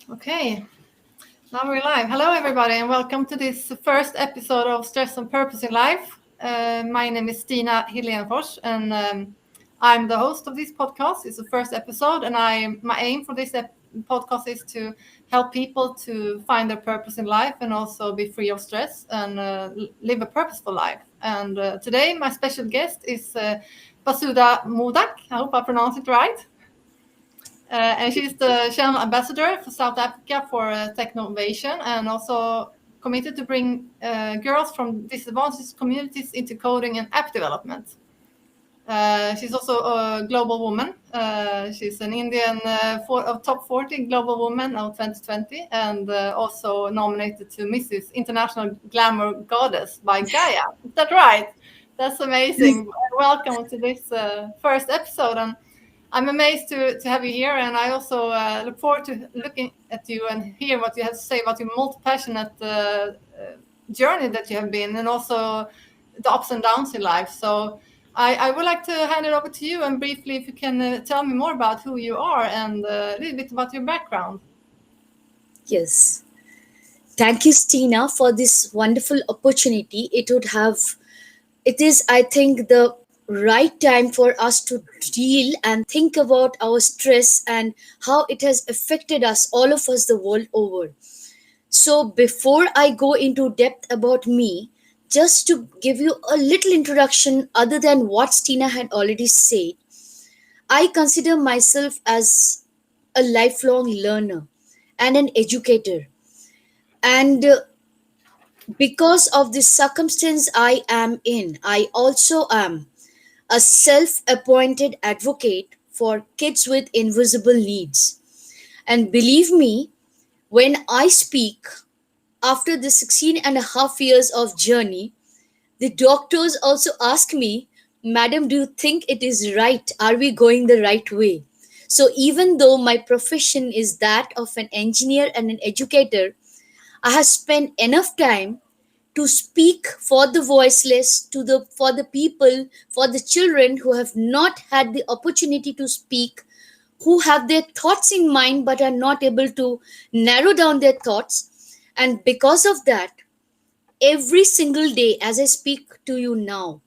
Okay, now we're live. Hello, everybody, and welcome to this first episode of Stress and Purpose in Life. My name is Stina Hillenfors, and I'm the host of this podcast. It's the first episode, and my aim for this podcast is to help people to find their purpose in life and also be free of stress and live a purposeful life. And today, my special guest is Basudhas Modak. I hope I pronounced it right. And she's the channel ambassador for South Africa for Technovation, and also committed to bring girls from disadvantaged communities into coding and app development. She's also a global woman. She's an Indian top 40 global woman of 2020, and also nominated to Mrs. International Glamour Goddess by Gaia. Is that right? That's amazing. Welcome to this first episode. And I'm amazed to have you here, and I also look forward to looking at you and hear what you have to say about your multi-passionate journey that you have been, and also the ups and downs in life. So I would like to hand it over to you, and briefly, if you can tell me more about who you are and a little bit about your background. Yes. Thank you, Stina, for this wonderful opportunity. It is, I think, the right time for us to deal and think about our stress and how it has affected us, all of us, the world over. So, before I go into depth about me, just to give you a little introduction, other than what Stina had already said, I consider myself as a lifelong learner and an educator. And because of the circumstance I am in, I also am a self appointed advocate for kids with invisible needs. And believe me, when I speak, after the 16 and a half years of journey, the doctors also ask me, Madam, do you think it is right? Are we going the right way? So, even though my profession is that of an engineer and an educator, I have spent enough time to speak for the voiceless, for the people, for the children who have not had the opportunity to speak, who have their thoughts in mind but are not able to narrow down their thoughts. And because of that, every single day as I speak to you now,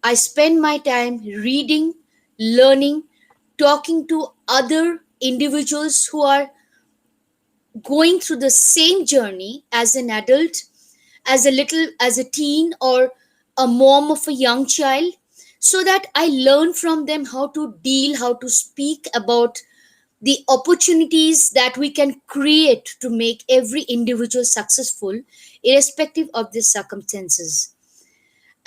I spend my time reading, learning, talking to other individuals who are going through the same journey as an adult, as a teen, or a mom of a young child, so that I learn from them how to deal, how to speak about the opportunities that we can create to make every individual successful, irrespective of the circumstances.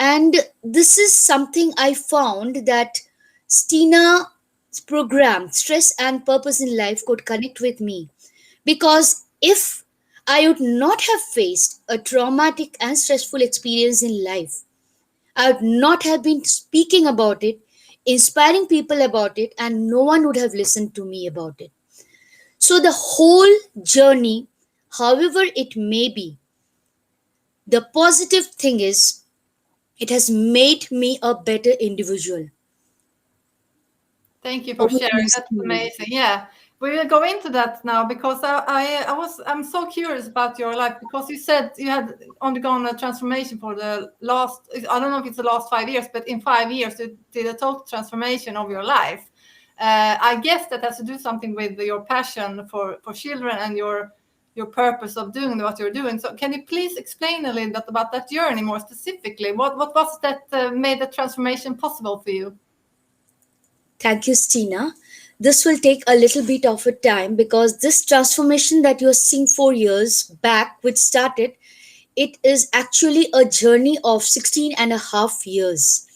And this is something I found that Stina's program, Stress and Purpose in Life, could connect with me, because if I would not have faced a traumatic and stressful experience in life, I would not have been speaking about it, inspiring people about it, and no one would have listened to me about it. So, the whole journey, however it may be, the positive thing is it has made me a better individual. Thank you for sharing. That's amazing. Yeah, we will go into that now, because I'm so curious about your life, because you said you had undergone a transformation for the last, I don't know if it's the last 5 years, but in 5 years you did a total transformation of your life. I guess that has to do something with your passion for children and your purpose of doing what you're doing. So can you please explain a little bit about that journey more specifically? What was that made the transformation possible for you? Thank you, Stina. This will take a little bit of a time, because this transformation that you're seeing 4 years back, which started, it is actually a journey of 16 and a half years.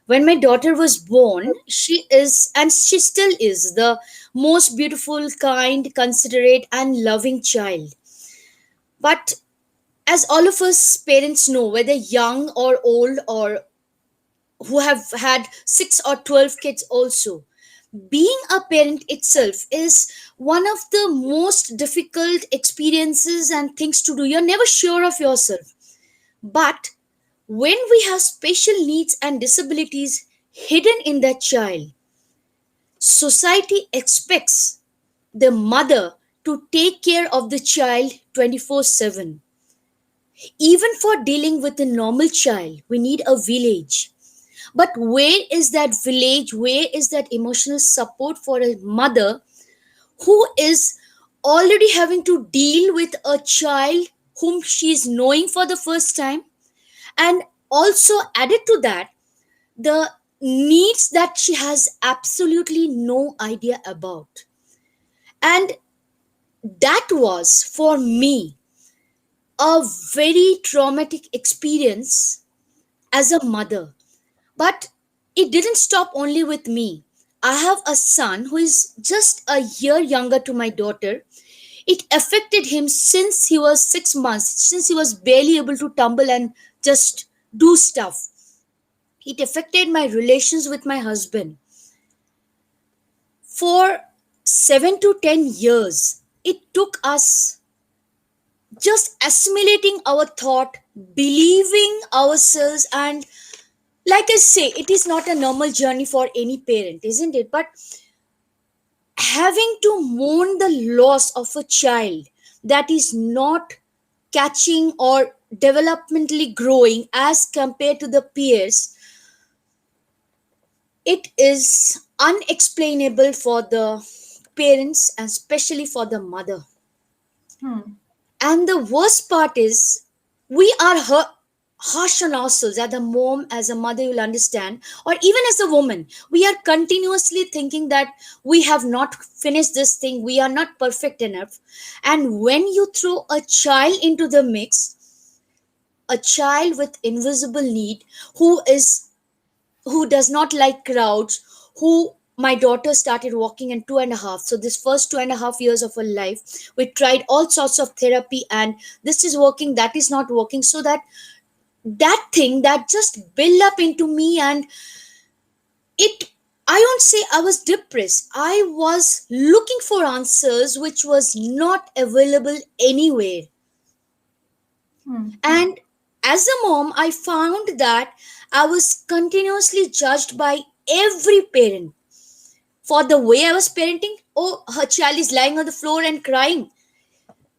When my daughter was born, she is, and she still is, the most beautiful, kind, considerate, and loving child. But as all of us parents know, whether young or old, or who have had 6 or 12 kids also, being a parent itself is one of the most difficult experiences and things to do. You're never sure of yourself. But when we have special needs and disabilities hidden in that child, society expects the mother to take care of the child 24/7. Even for dealing with a normal child, we need a village. But where is that village? Where is that emotional support for a mother who is already having to deal with a child whom she is knowing for the first time? And also, added to that, the needs that she has absolutely no idea about. And that was for me a very traumatic experience as a mother. But it didn't stop only with me. I have a son who is just a year younger to my daughter. It affected him since he was 6 months, since he was barely able to tumble and just do stuff. It affected my relations with my husband. For 7 to 10 years, it took us just assimilating our thought, believing ourselves, and like I say, it is not a normal journey for any parent, isn't it? But having to mourn the loss of a child that is not catching or developmentally growing as compared to the peers, it is unexplainable for the parents and especially for the mother. Hmm. And the worst part is, we are harsh on ourselves. As a mom, as a mother, you'll understand, or even as a woman, we are continuously thinking that we have not finished this thing, we are not perfect enough. And when you throw a child into the mix, a child with invisible need, who is who does not like crowds, who my daughter started walking in 2.5. So this first 2.5 years of her life, we tried all sorts of therapy, and this is working, that is not working. So that thing that just built up into me, and it, I won't say I was depressed. I was looking for answers which was not available anywhere. Hmm. And as a mom, I found that I was continuously judged by every parent for the way I was parenting. Oh, her child is lying on the floor and crying.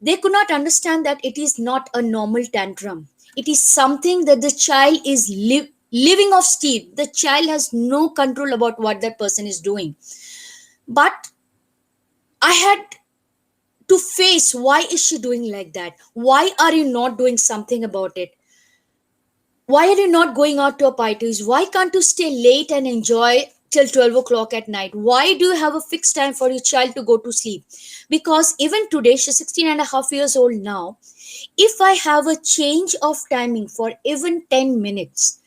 They could not understand that it is not a normal tantrum. It is something that the child is living off steam. The child has no control about what that person is doing. But I had to face, why is she doing like that? Why are you not doing something about it? Why are you not going out to a parties? Why can't you stay late and enjoy till 12 o'clock at night? Why do you have a fixed time for your child to go to sleep? Because even today, she's 16.5 years old now. If I have a change of timing for even 10 minutes,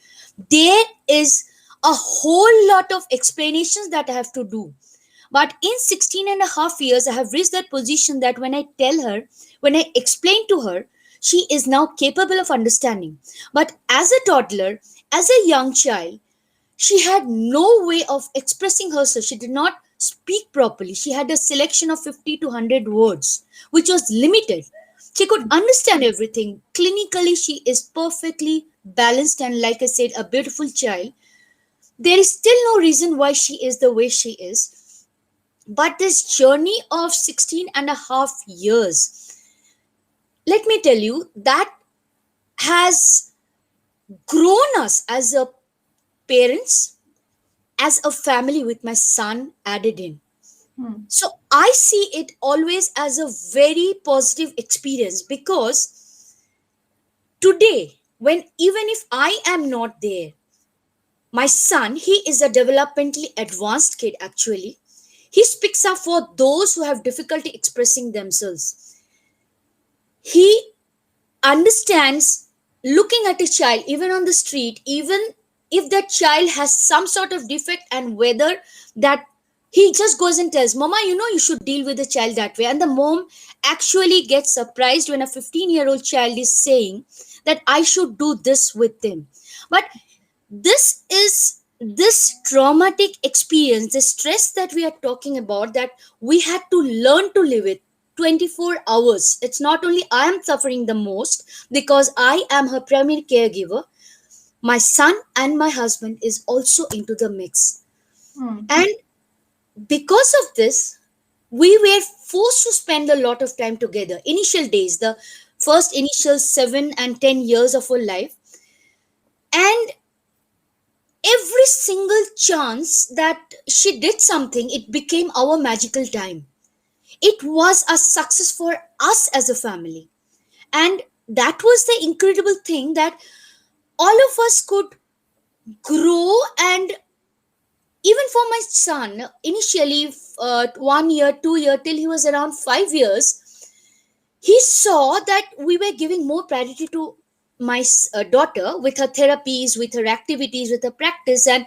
there is a whole lot of explanations that I have to do. But in 16.5 years, I have reached that position that when I tell her, when I explain to her, she is now capable of understanding. But as a toddler, as a young child, she had no way of expressing herself. She did not speak properly. She had a selection of 50 to 100 words, which was limited. She could understand everything. Clinically, she is perfectly balanced and, like I said, a beautiful child. There is still no reason why she is the way she is. But this journey of 16.5 years, let me tell you, that has grown us as a parents, as a family with my son added in. Hmm. So I see it always as a very positive experience, because today, when even if I am not there, my son, he is a developmentally advanced kid actually. He speaks up for those who have difficulty expressing themselves. He understands looking at a child even on the street, even if that child has some sort of defect, and whether that, he just goes and tells mama, you should deal with the child that way. And the mom actually gets surprised when a 15-year-old child is saying that I should do this with them. But this traumatic experience, the stress that we are talking about, that we had to learn to live with 24 hours. It's not only I am suffering the most because I am her primary caregiver, my son and my husband is also into the mix. Hmm. And because of this, we were forced to spend a lot of time together. Initial days, the first initial 7 and 10 years of our life, and every single chance that she did something, it became our magical time. It was a success for us as a family. And that was the incredible thing, that all of us could grow. And even for my son, initially 1 year, 2 year, till he was around 5 years, he saw that we were giving more priority to my daughter with her therapies, with her activities, with her practice. And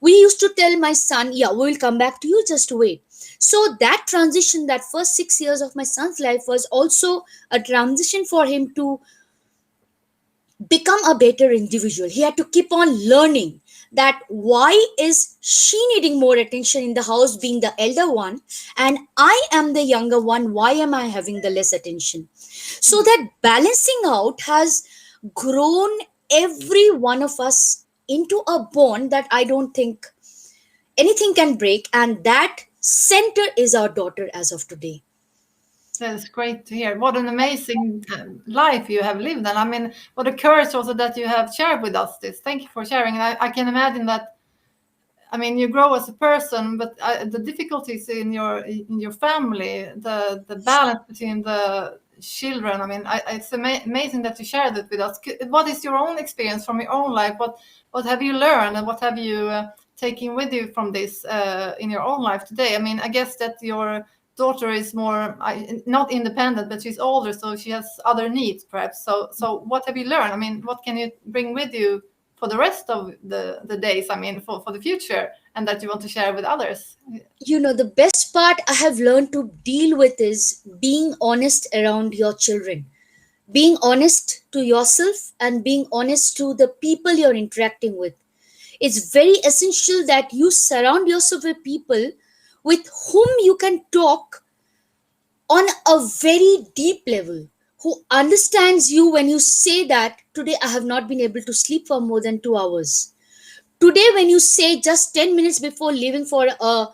we used to tell my son, yeah, we will come back to you, just wait. So that transition, that first 6 years of my son's life, was also a transition for him to become a better individual. He had to keep on learning that why is she needing more attention in the house, being the elder one, and I am the younger one, why am I having the less attention? So that balancing out has grown every one of us into a bond that I don't think anything can break, and that center is our daughter as of today. That's great to hear. What an amazing life you have lived. And I mean, what a courage also that you have shared with us this. Thank you for sharing. And I can imagine that, I mean, you grow as a person, but the difficulties in your family, the balance between the children. I mean, it's amazing that you shared it with us. What is your own experience from your own life? What have you learned, and what have you taken with you from this in your own life today? I mean, I guess that your daughter is more not independent, but she's older, so she has other needs, perhaps. So what have you learned? I mean, what can you bring with you for the rest of the days, I mean, for the future, and that you want to share with others? You know, the best part I have learned to deal with is being honest around your children, being honest to yourself, and being honest to the people you're interacting with. It's very essential that you surround yourself with people with whom you can talk on a very deep level, who understands you when you say that today I have not been able to sleep for more than 2 hours. Today, when you say just 10 minutes before leaving for a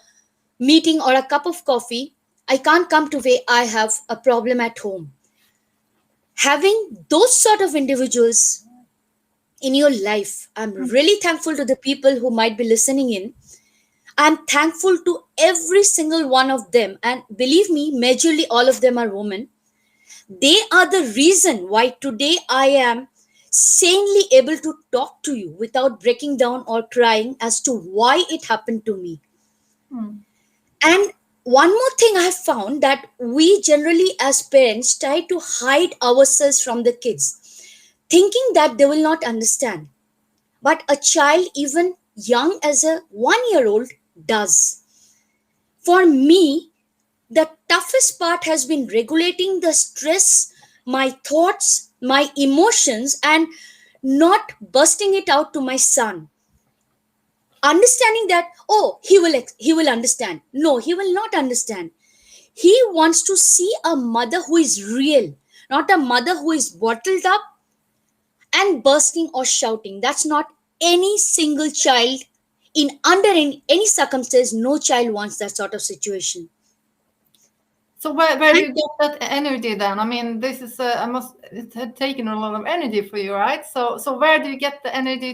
meeting or a cup of coffee, I can't come today, I have a problem at home. Having those sort of individuals in your life, I'm really thankful to the people who might be listening in. I'm thankful to every single one of them. And believe me, majorly all of them are women. They are the reason why today I am sanely able to talk to you without breaking down or crying as to why it happened to me. And one more thing I have found, that we generally as parents try to hide ourselves from the kids, thinking that they will not understand. But a child, even young as a 1 year old, does. For me, the toughest part has been regulating the stress, my thoughts, my emotions, and not busting it out to my son. Understanding that, oh, he will understand. No, he will not understand. He wants to see a mother who is real, not a mother who is bottled up and bursting or shouting. That's not any single child, in under any circumstance. No child wants that sort of situation. So where do you get that energy then? I mean, this is it had taken a lot of energy for you, right? So where do you get the energy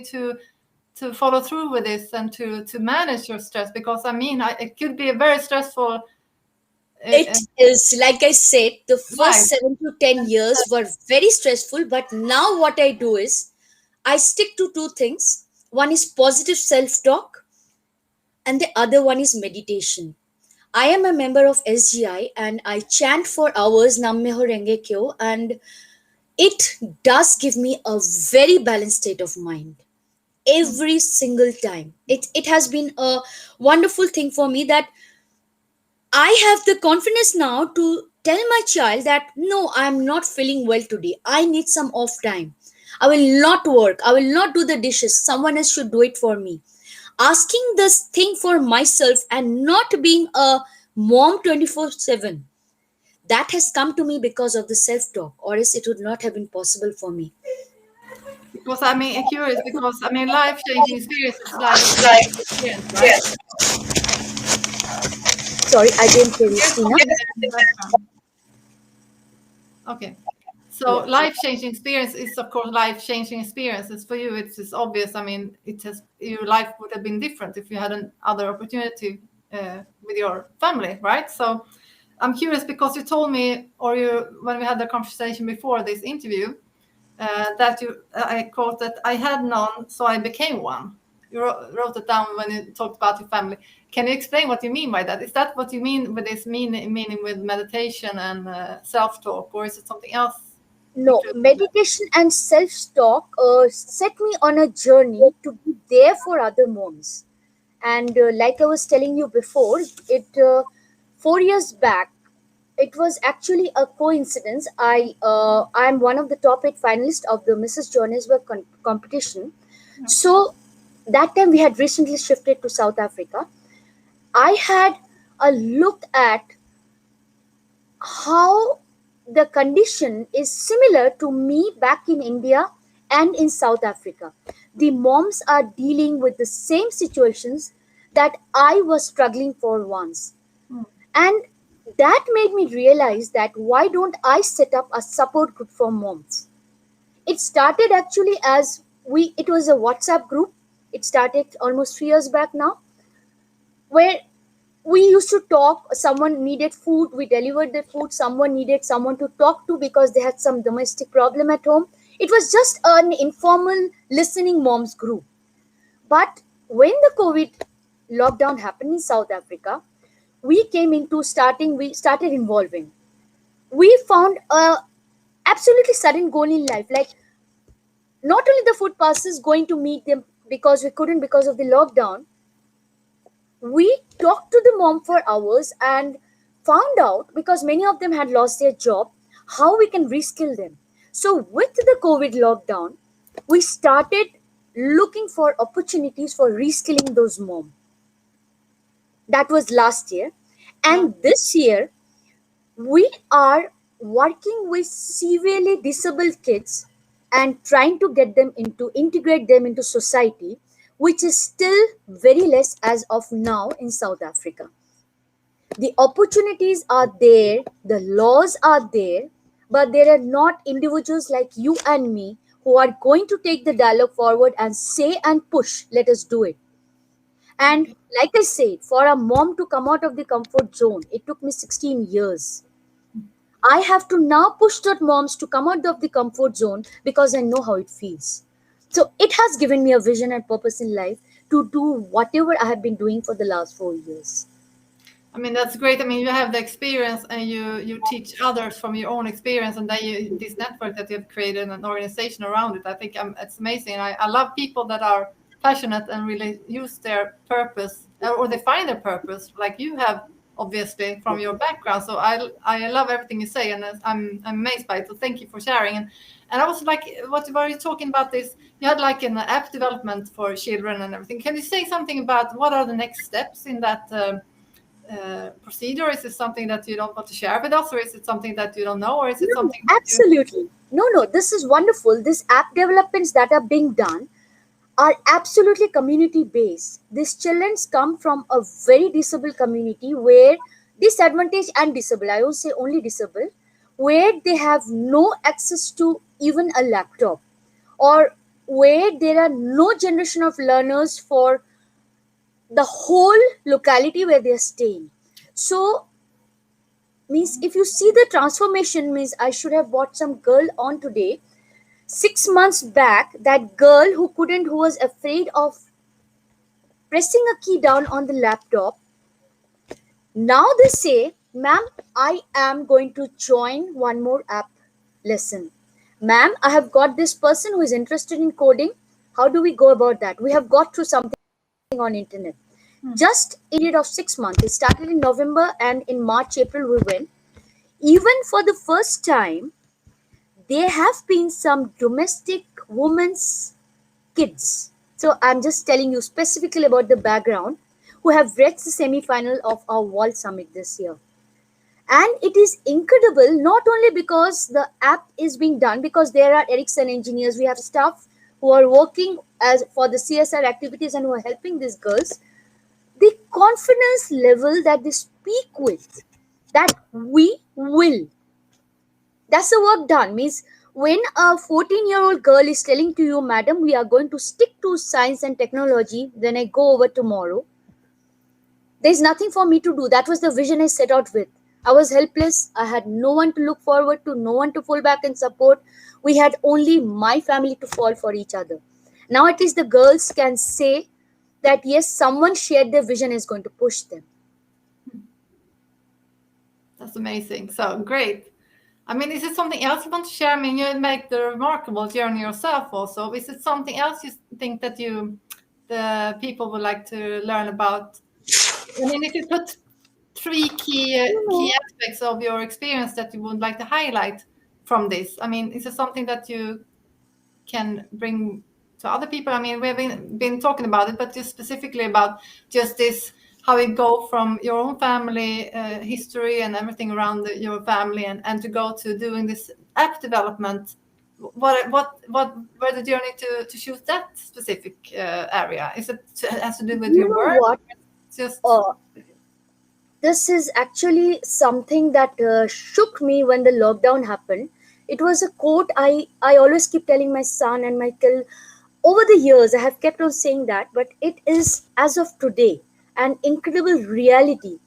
to follow through with this and to manage your stress? Because I mean, it could be a very stressful It is, like I said, the life. first 7 to 10 years were very stressful, but now what I do is I stick to two things. One is positive self talk, and the other one is meditation. I am a member of SGI and I chant for hours Namme Ho Renge Kyo, and it does give me a very balanced state of mind every single time. It has been a wonderful thing for me, that I have the confidence now to tell my child that no, I am not feeling well today. I need some off time. I will not work. I will not do the dishes. Someone else should do it for me. Asking this thing for myself and not being a mom 24/7. That has come to me because of the self talk, or else it would not have been possible for me. Because I mean, I'm curious, because I mean, life-changing experiences like experience, right? Sorry, I didn't hear you, Here's Tina. something in the background. Okay. So Yeah. life-changing experience is, of course, life-changing experiences for you. It's obvious. I mean, it has your life would have been different if you had another opportunity with your family, right? So I'm curious because you told me, or you when we had the conversation before this interview, that I quote that I had none, so I became one. You wrote it down when you talked about your family. Can you explain what you mean by that? Is that what you mean with this meaning with meditation and self-talk, or is it something else No, included in that? meditation and self-talk set me on a journey to be there for other moms. And like I was telling you before, it 4 years back, it was actually a coincidence. I'm one of the top 8 finalists of the Mrs. Johannesburg competition. Yeah. So that time we had recently shifted to South Africa. I had a look at how the condition is similar to me back in India and in South Africa. The moms are dealing with the same situations that I was struggling for once. Mm. And that made me realize that why don't I set up a support group for moms? It started actually as it was a WhatsApp group. It started almost 3 years back now, where we used to talk. Someone needed food, we delivered the food. Someone needed someone to talk to because they had some domestic problem at home. It was just an informal listening moms group. But when the COVID lockdown happened in South Africa, we started involving. We found a absolutely sudden goal in life, like not only the food passes going to meet them because we couldn't because of the lockdown. We talked to the mom for hours and found out, because many of them had lost their job, how we can reskill them. So with the COVID lockdown, we started looking for opportunities for reskilling those mom. That was last year. Yeah. And this year we are working with severely disabled kids and trying to get them into integrate them into society, which is still very less as of now in South Africa. The opportunities are there, the laws are there, but there are not individuals like you and me who are going to take the dialogue forward and say and push, let us do it. And Okay. like I said, for a mom to come out of the comfort zone, it took me 16 years. I have to now push that moms to come out of the comfort zone because I know how it feels. So it has given me a vision and purpose in life to do whatever I have been doing for the last 4 years. I mean, that's great. I mean, you have the experience and you teach others from your own experience, and then this network that you have created, an organization around it. I think it's amazing. I love people that are passionate and really use their purpose, or they find their purpose, like you have, obviously, from your background. So I love everything you say, and I'm amazed by it. So thank you for sharing. And I was like, what were you talking about this? You had like an app development for children and everything. Can you say something about what are the next steps in that? Procedure? Is it something that you don't want to share with us, or is it something that you don't know, or is it No, something that you? absolutely. No, this is wonderful. These app developments that are being done are absolutely community based. These children come from a very disabled community where disadvantaged and disabled, I won't say only disabled, where they have no access to even a laptop, or where there are no generation of learners for the whole locality where they are staying. So means if you see the transformation, means I should have bought some girl on today. 6 months back, that girl who was afraid of pressing a key down on the laptop, now they say, ma'am, I am going to join one more app lesson. Ma'am, I have got this person who is interested in coding. How do we go about that? We have got through something on internet. Hmm. Just in a period of 6 months. It started in November and in March, April we went. Even for the first time, there have been some domestic women's kids. So I'm just telling you specifically about the background, who have reached the semi-final of our World Summit this year. And it is incredible, not only because the app is being done, because there are Ericsson engineers, we have staff who are working as for the CSR activities and who are helping these girls. the confidence level that they speak with, that we will. That's the work done. Means when a 14-year-old girl is telling to you, madam, we are going to stick to science and technology when I go over tomorrow, there's nothing for me to do. That was the vision I set out with. I was helpless. I had no one to look forward to, no one to fall back and support. We had only my family to fall for each other. Now at least the girls can say that yes, someone shared their vision is going to push them. That's amazing. So great. I mean, is it something else you want to share? I mean, you make the remarkable journey yourself also. Is it something else you think that the people would like to learn about? I mean, if you put three key aspects of your experience that you would like to highlight from this, I mean, is it something that you can bring to other people? I mean, we've been talking about it, but just specifically about just this, how it go from your own family history and everything around your family, and to go to doing this app development. What were the journey to choose that specific area? Is it has to do with You your know work? what? Just This is actually something that shook me when the lockdown happened. It was a quote I always keep telling my son and Michael. Over the years, I have kept on saying that, but it is, as of today, an incredible reality.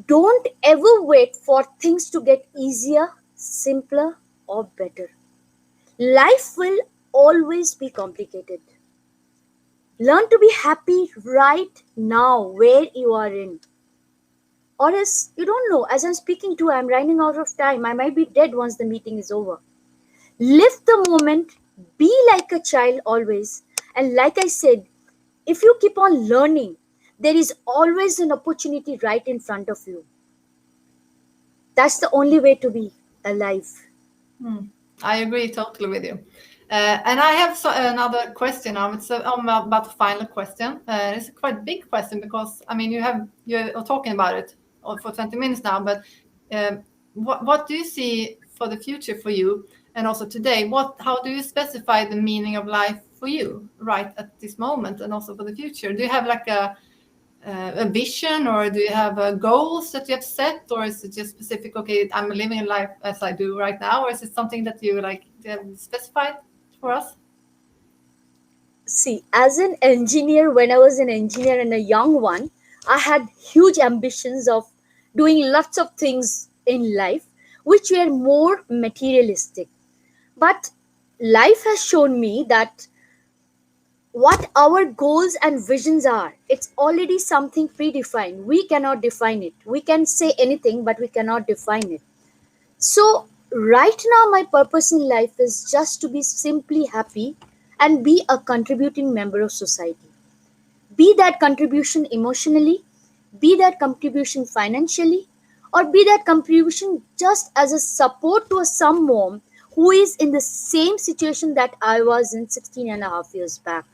Don't ever wait for things to get easier, simpler, or better. Life will always be complicated. Learn to be happy right now where you are in. Or else, you don't know. As I'm speaking to, I'm running out of time. I might be dead once the meeting is over. Live the moment, be like a child always. And like I said, if you keep on learning, there is always an opportunity right in front of you. That's the only way to be alive. I agree totally with you. And I have another question now. It's about the final question. It's a quite big question because I mean you're talking about it for 20 minutes now. But what do you see for the future for you, and also today? How do you specify the meaning of life for you right at this moment, and also for the future? Do you have like a vision, or do you have goals that you have set, or is it just specific? Okay, I'm living a life as I do right now, or is it something that you like have specified for us? See, as an engineer, when I was an engineer and a young one, I had huge ambitions of doing lots of things in life which were more materialistic. But life has shown me that what our goals and visions are, it's already something predefined. We cannot define it. We can say anything, but we cannot define it. So, right now, my purpose in life is just to be simply happy and be a contributing member of society. Be that contribution emotionally, be that contribution financially, or be that contribution just as a support to a some mom who is in the same situation that I was in 16 and a half years back.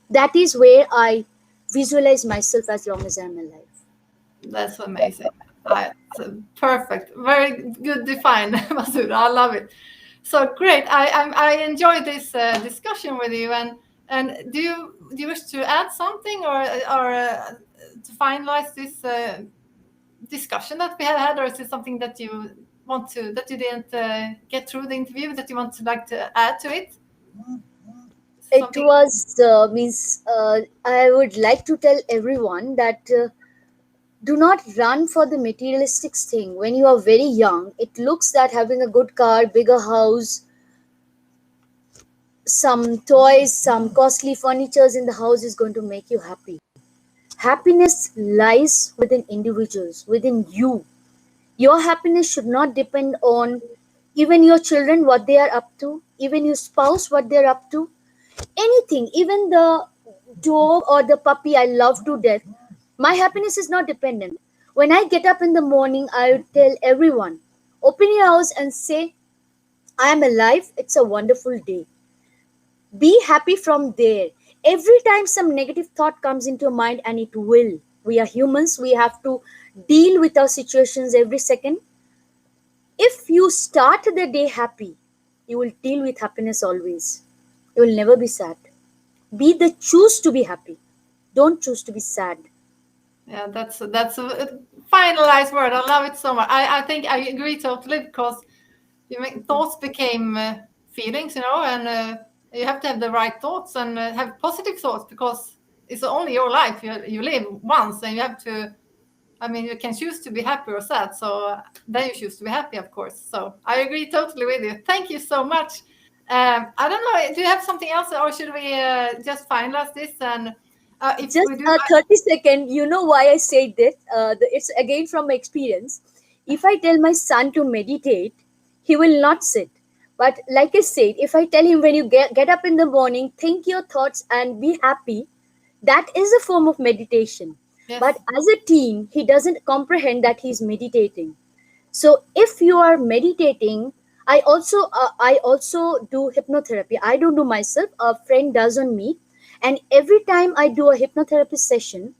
That is where I visualize myself as long as I'm alive. That's amazing. Perfect. Very good define, Basudha. I love it. So great. I enjoyed this discussion with you. And do you wish to add something, or to finalize this discussion that we have had, or is it something that you that you didn't get through the interview that you want to like to add to it? It Something. was means I would like to tell everyone that do not run for the materialistic thing when you are very young. It looks that having a good car, bigger house, some toys, some costly furnitures in the house is going to make you happy. Happiness lies within individuals, within you. Your happiness should not depend on even your children, what they are up to, even your spouse, what they're up to, anything, even the dog or the puppy I love to death. My happiness is not dependent. When I get up in the morning, I would tell everyone, open your house and say, I am alive. It's a wonderful day. Be happy from there. Every time some negative thought comes into your mind, and it will. We are humans. We have to deal with our situations every second. If you start the day happy, you will deal with happiness always. You will never be sad. Be the choose to be happy. Don't choose to be sad. Yeah, that's a finalized word. I love it so much. I think I agree totally because thoughts became feelings, and you have to have the right thoughts and have positive thoughts because it's only your life you live once, and you have to. I mean, you can choose to be happy or sad. So then you choose to be happy, of course. So I agree totally with you. Thank you so much. I don't know. Do you have something else, or should we just finalize this? And if Just we do, 30 second, you know why I said this? It's again from my experience. If I tell my son to meditate, he will not sit. But like I said, if I tell him when you get up in the morning, think your thoughts and be happy, that is a form of meditation. yes, But as a teen, he doesn't comprehend that he's meditating. So if you are meditating, I also do hypnotherapy. I don't do myself. A friend does on me, and every time I do a hypnotherapy session,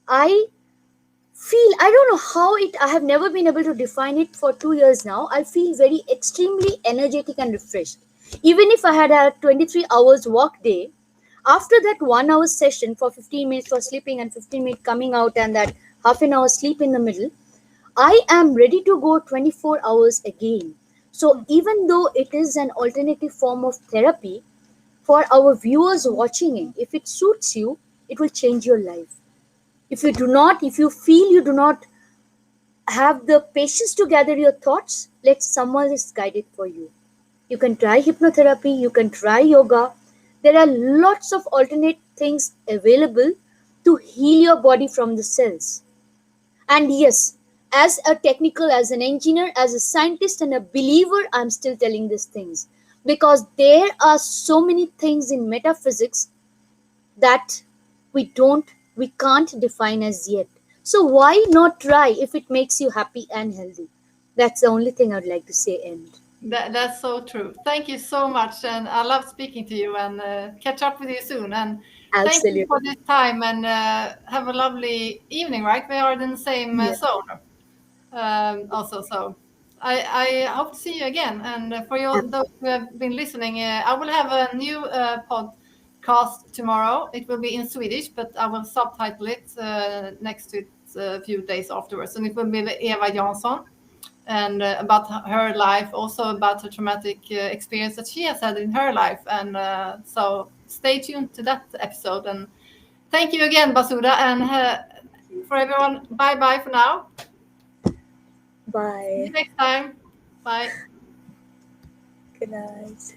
I feel, I don't know how it. I have never been able to define it for 2 years now. I feel very extremely energetic and refreshed. Even if I had a 23 hours work day, after that 1 hour session for 15 minutes for sleeping and 15 minutes coming out and that half an hour sleep in the middle, I am ready to go 24 hours again. So, even though it is an alternative form of therapy, for our viewers watching it, if it suits you, it will change your life. If you do not, if you feel you do not have the patience to gather your thoughts, let someone else guide it for you. You can try hypnotherapy, you can try yoga. There are lots of alternate things available to heal your body from the cells. And yes, as a technical, as an engineer, as a scientist, and a believer, I'm still telling these things because there are so many things in metaphysics that we can't define as yet. So why not try if it makes you happy and healthy? That's the only thing I'd like to say. End. that's so true. Thank you so much, and I love speaking to you and catch up with you soon. And thank you for Absolutely. this time, and have a lovely evening. Right, we are in the same Yeah. zone. Also, so I hope to see you again. And for you, those who have been listening, I will have a new podcast tomorrow. It will be in Swedish, but I will subtitle it next to it a few days afterwards. And it will be with Eva Jansson and about her life, also about the traumatic experience that she has had in her life. And so stay tuned to that episode. And thank you again, Basudha. And for everyone, bye bye for now. See you Bye. next time. Bye. Good night.